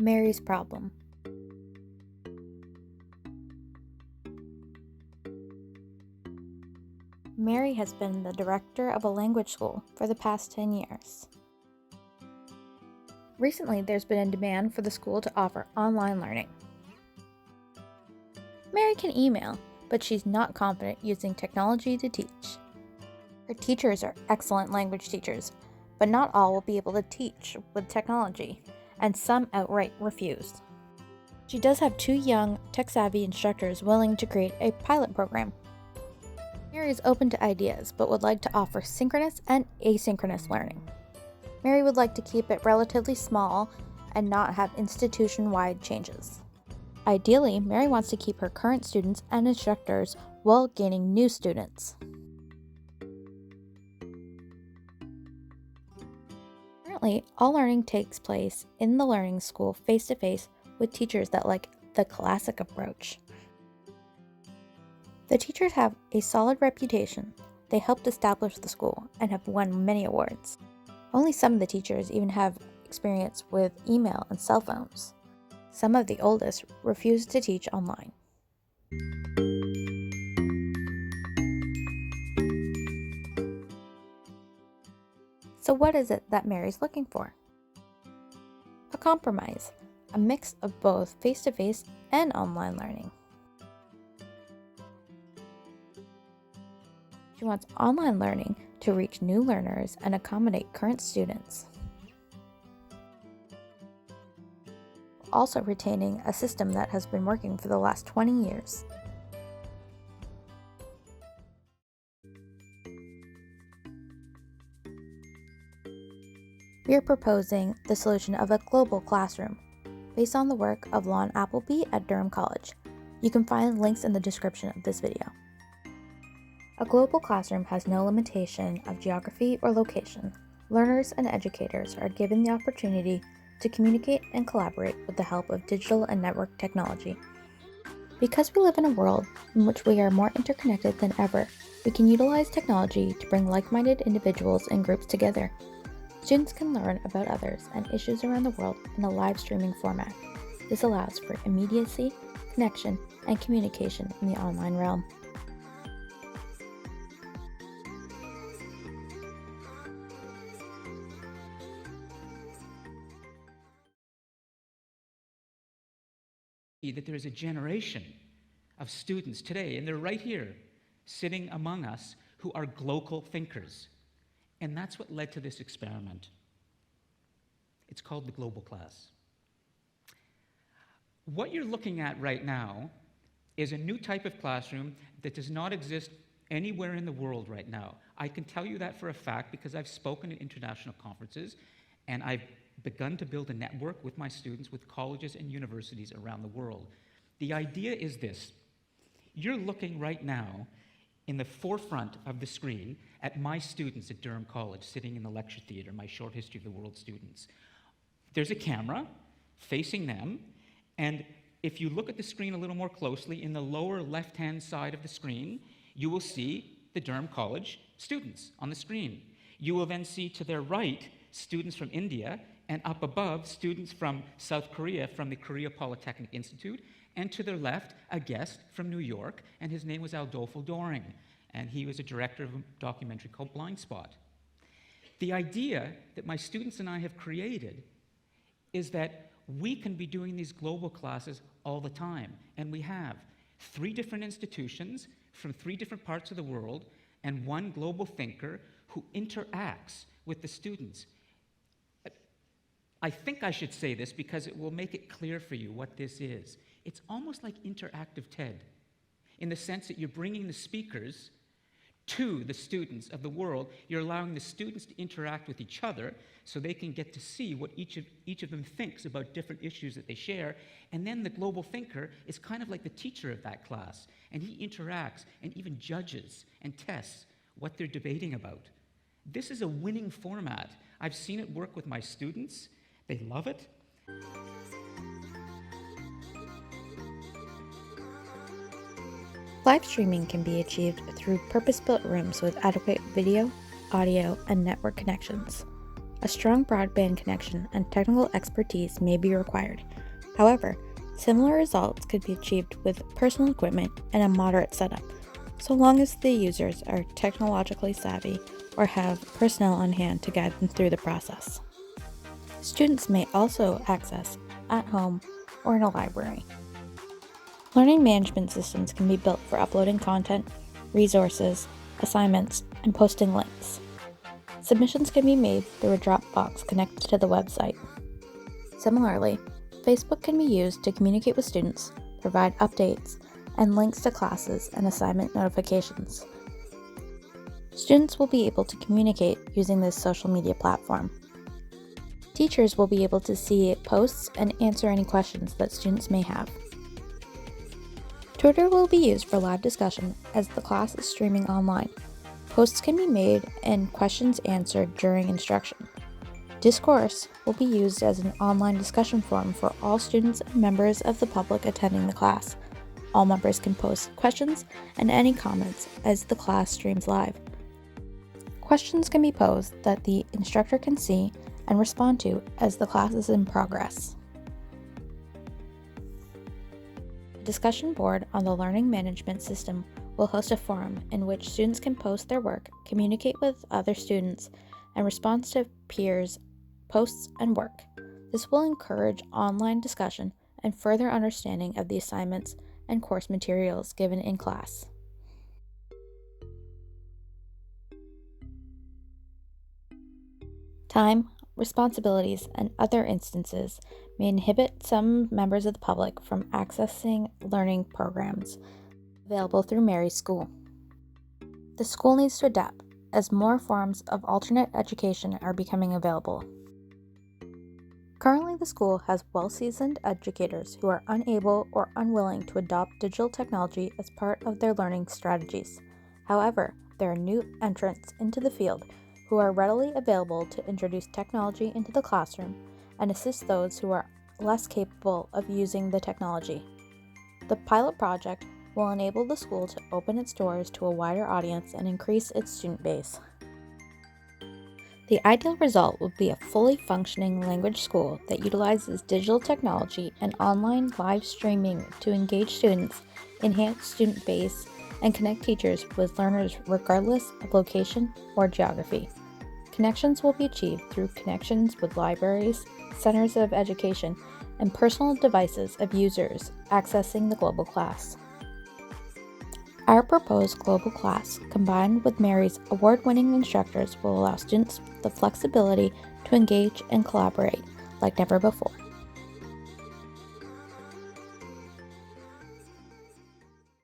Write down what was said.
Mary's problem. Mary has been the director of a language school for the past 10 years. Recently, there's been a demand for the school to offer online learning. Mary can email, but she's not confident using technology to teach. Her teachers are excellent language teachers, but not all will be able to teach with technology, and some outright refuse. She does have 2 young, tech-savvy instructors willing to create a pilot program. Mary is open to ideas, but would like to offer synchronous and asynchronous learning. Mary would like to keep it relatively small and not have institution-wide changes. Ideally, Mary wants to keep her current students and instructors while gaining new students. Currently, all learning takes place in the learning school face-to-face with teachers that like the classic approach. The teachers have a solid reputation. They helped establish the school and have won many awards. Only some of the teachers even have experience with email and cell phones. Some of the oldest refuse to teach online. So what is it that Mary's looking for? A compromise, a mix of both face-to-face and online learning. She wants online learning to reach new learners and accommodate current students, also retaining a system that has been working for the last 20 years. We are proposing the solution of a global classroom based on the work of Lon Appleby at Durham College. You can find links in the description of this video. A global classroom has no limitation of geography or location. Learners and educators are given the opportunity to communicate and collaborate with the help of digital and network technology. Because we live in a world in which we are more interconnected than ever, we can utilize technology to bring like-minded individuals and groups together. Students can learn about others and issues around the world in a live streaming format. This allows for immediacy, connection, and communication in the online realm. That there is a generation of students today, and they're right here, sitting among us, who are global thinkers. And that's what led to this experiment. It's called the global class. What you're looking at right now is a new type of classroom that does not exist anywhere in the world right now. I can tell you that for a fact because I've spoken at international conferences, and I've begun to build a network with my students with colleges and universities around the world. The idea is this. You're looking right now in the forefront of the screen at my students at Durham College sitting in the lecture theater, my short history of the world students. There's a camera facing them, and if you look at the screen a little more closely, in the lower left-hand side of the screen, you will see the Durham College students on the screen. You will then see to their right students from India, and up above, students from South Korea from the Korea Polytechnic Institute, and to their left, a guest from New York, and his name was Adolfo Doring, and he was a director of a documentary called Blind Spot. The idea that my students and I have created is that we can be doing these global classes all the time, and we have 3 different institutions from 3 different parts of the world, and 1 global thinker who interacts with the students. I think I should say this because it will make it clear for you what this is. It's almost like interactive TED, in the sense that you're bringing the speakers to the students of the world. You're allowing the students to interact with each other so they can get to see what each of them thinks about different issues that they share. And then the global thinker is kind of like the teacher of that class, and he interacts and even judges and tests what they're debating about. This is a winning format. I've seen it work with my students. They love it. Live streaming can be achieved through purpose-built rooms with adequate video, audio, and network connections. a strong broadband connection and technical expertise may be required. However, similar results could be achieved with personal equipment and a moderate setup, so long as the users are technologically savvy or have personnel on hand to guide them through the process. Students may also access at home or in a library. Learning management systems can be built for uploading content, resources, assignments, and posting links. Submissions can be made through a Dropbox connected to the website. Similarly, Facebook can be used to communicate with students, provide updates, and links to classes and assignment notifications. Students will be able to communicate using this social media platform. Teachers will be able to see posts and answer any questions that students may have. Twitter will be used for live discussion as the class is streaming online. Posts can be made and questions answered during instruction. Discourse will be used as an online discussion forum for all students and members of the public attending the class. All members can post questions and any comments as the class streams live. Questions can be posed that the instructor can see and respond to as the class is in progress. The discussion board on the learning management system will host a forum in which students can post their work, communicate with other students, and respond to peers' posts and work. This will encourage online discussion and further understanding of the assignments and course materials given in class. Time, responsibilities, and other instances may inhibit some members of the public from accessing learning programs available through Mary's school. The school needs to adapt as more forms of alternate education are becoming available. Currently, the school has well-seasoned educators who are unable or unwilling to adopt digital technology as part of their learning strategies. However, there are new entrants into the field who are readily available to introduce technology into the classroom and assist those who are less capable of using the technology. The pilot project will enable the school to open its doors to a wider audience and increase its student base. The ideal result would be a fully functioning language school that utilizes digital technology and online live streaming to engage students, enhance student base, and connect teachers with learners regardless of location or geography. Connections will be achieved through connections with libraries, centers of education, and personal devices of users accessing the global class. Our proposed global class, combined with Mary's award-winning instructors, will allow students the flexibility to engage and collaborate like never before.